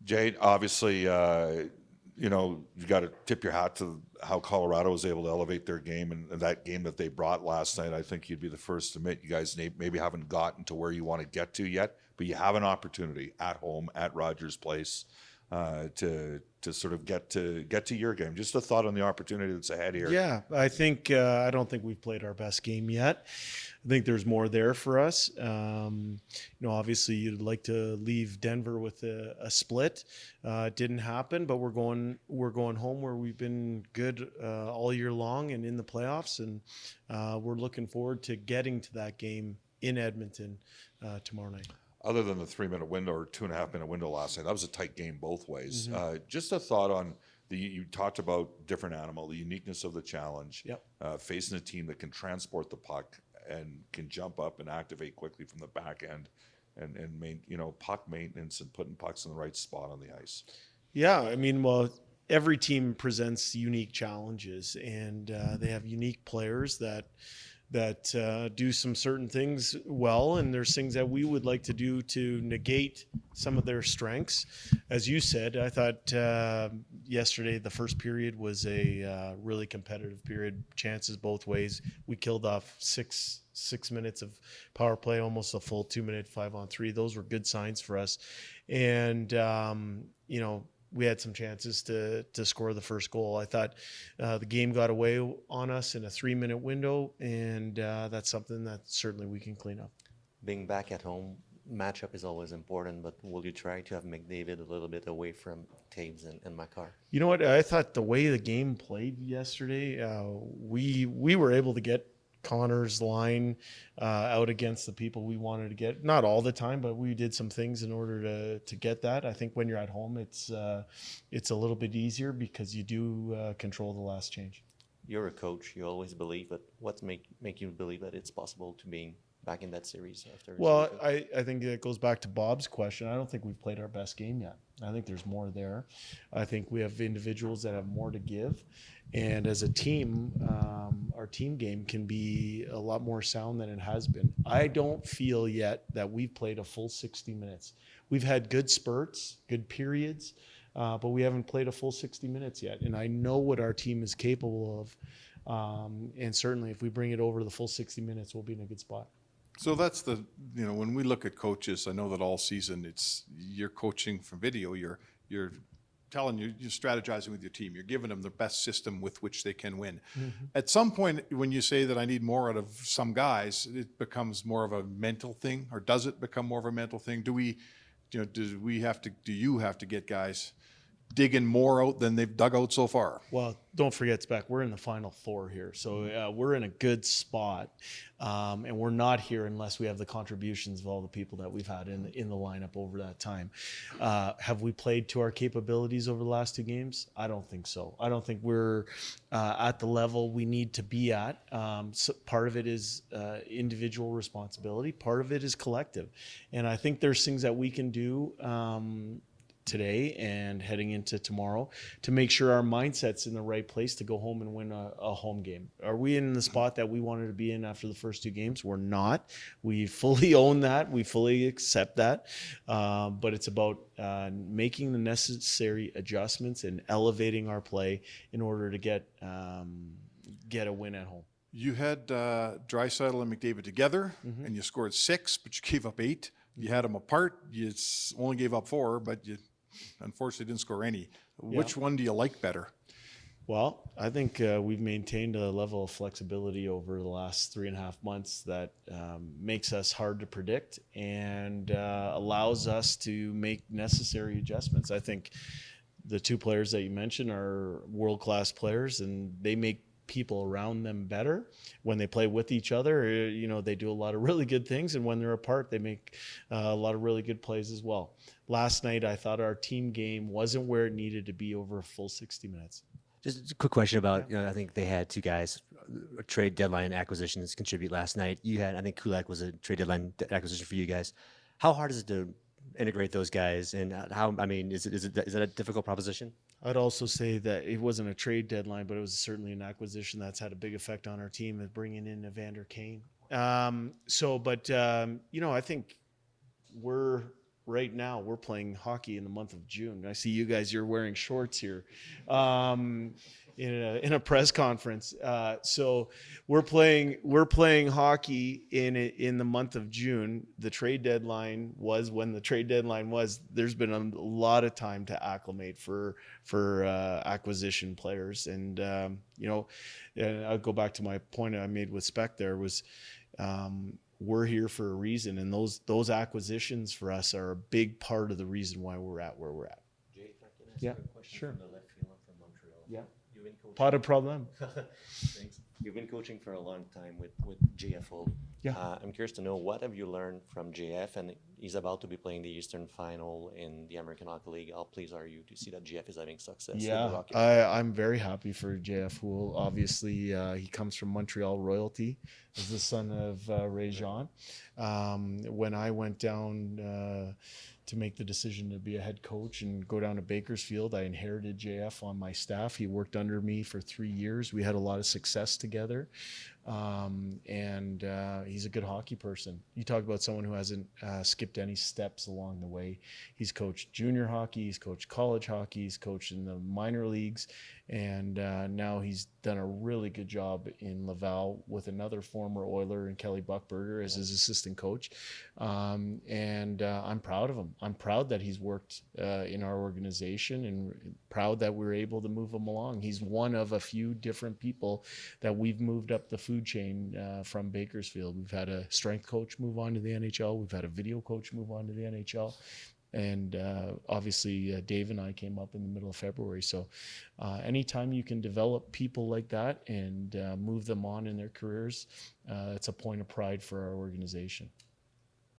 Jade, obviously, you got to tip your hat to how Colorado was able to elevate their game and that game that they brought last night. I think you'd be the first to admit you guys maybe haven't gotten to where you want to get to yet, but you have an opportunity at home at Rogers Place to sort of get to your game. Just a thought on the opportunity that's ahead here. Yeah, I don't think we've played our best game yet. I think there's more there for us. Obviously you'd like to leave Denver with a split. It didn't happen, but we're going home where we've been good all year long and in the playoffs, and we're looking forward to getting to that game in Edmonton tomorrow night. Other than the 3-minute window or 2.5-minute window last night, that was a tight game both ways. Just a thought on you talked about different animal, the uniqueness of the challenge, facing a team that can transport the puck and can jump up and activate quickly from the back end, and puck maintenance and putting pucks in the right spot on the ice. Yeah, I mean, well, every team presents unique challenges, and they have unique players that do some certain things well, and there's things that we would like to do to negate some of their strengths. As you said, I thought yesterday the first period was a really competitive period, chances both ways. We killed off six minutes of power play, almost a full 2-minute 5-on-3. Those were good signs for us, and we had some chances to score the first goal. I thought the game got away on us in a 3-minute window, and that's something that certainly we can clean up. Being back at home, matchup is always important, but will you try to have McDavid a little bit away from Taves and Makar? You know what? I thought the way the game played yesterday, we were able to get Connor's line out against the people we wanted to get. Not all the time, but we did some things in order to get that. I think when you're at home, it's a little bit easier because you do control the last change. You're a coach. You always believe, but what make you believe that it's possible to be back in that series after? Well, I think it goes back to Bob's question. I don't think we've played our best game yet. I think there's more there. I think we have individuals that have more to give. And as a team, our team game can be a lot more sound than it has been. I don't feel yet that we've played a full 60 minutes. We've had good spurts, good periods, but we haven't played a full 60 minutes yet. And I know what our team is capable of. And certainly if we bring it over to the full 60 minutes, we'll be in a good spot. So that's when we look at coaches, I know that all season you're coaching from video, you're telling you're strategizing with your team, you're giving them the best system with which they can win. At some point, when you say that I need more out of some guys, it becomes more of a mental thing, or does it become more of a mental thing? Do you have to get guys digging more out than they've dug out so far? Well, don't forget, Spec, we're in the Final Four here. So we're in a good spot. And we're not here unless we have the contributions of all the people that we've had in the lineup over that time. Have we played to our capabilities over the last 2 games? I don't think so. I don't think we're at the level we need to be at. So part of it is individual responsibility. Part of it is collective. And I think there's things that we can do today and heading into tomorrow to make sure our mindset's in the right place to go home and win a home game. Are we in the spot that we wanted to be in after the first 2 games? We're not. We fully own that. We fully accept that. But it's about making the necessary adjustments and elevating our play in order to get a win at home. You had Draisaitl and McDavid together, and you scored 6, but you gave up 8. You had them apart. You only gave up 4, but you unfortunately didn't score any. Which one do you like better? Well, I think we've maintained a level of flexibility over the last 3.5 months that makes us hard to predict and allows us to make necessary adjustments. I think the 2 players that you mentioned are world-class players, and they make people around them better. When they play with each other, they do a lot of really good things, and when they're apart, they make a lot of really good plays as well. Last night, I thought our team game wasn't where it needed to be over a full 60 minutes. Just a quick question about, I think they had 2 guys, trade deadline acquisitions contribute last night. You had, I think Kulak was a trade deadline acquisition for you guys. How hard is it to integrate those guys, and is that a difficult proposition? I'd also say that it wasn't a trade deadline, but it was certainly an acquisition that's had a big effect on our team of bringing in Evander Kane. I think we're right now we're playing hockey in the month of June. I see you guys, you're wearing shorts here in a press conference. So we're playing hockey in the month of June. The trade deadline was when the trade deadline was. There's been a lot of time to acclimate for acquisition players. And, and I'll go back to my point I made with Spec there was, we're here for a reason, and those acquisitions for us are a big part of the reason why we're at where we're at. Jay, if I can ask Yeah, you a question sure. from the left field from Montreal. Yeah. You've been coaching. Pas de problème. Thanks. You've been coaching for a long time with JFO. Yeah. I'm curious to know, what have you learned from JF? And he's about to be playing the Eastern Final in the American Hockey League. How pleased are you to see that JF is having success with the Yeah, Rocket? I'm very happy for JF Houle. Obviously, he comes from Montreal royalty as the son of Ray Jean. When I went down to make the decision to be a head coach and go down to Bakersfield, I inherited JF on my staff. He worked under me for 3 years. We had a lot of success together. And he's a good hockey person. You talk about someone who hasn't skipped any steps along the way. He's coached junior hockey, he's coached college hockey, he's coached in the minor leagues, and now he's done a really good job in Laval with another former Oiler and Kelly Buckberger as his assistant coach. And I'm proud of him. I'm proud that he's worked in our organization, and proud that we're able to move him along. He's one of a few different people that we've moved up the food chain from Bakersfield. We've had a strength coach move on to the NHL. We've had a video coach move on to the NHL. And obviously, Dave and I came up in the middle of February. So anytime you can develop people like that and move them on in their careers, it's a point of pride for our organization.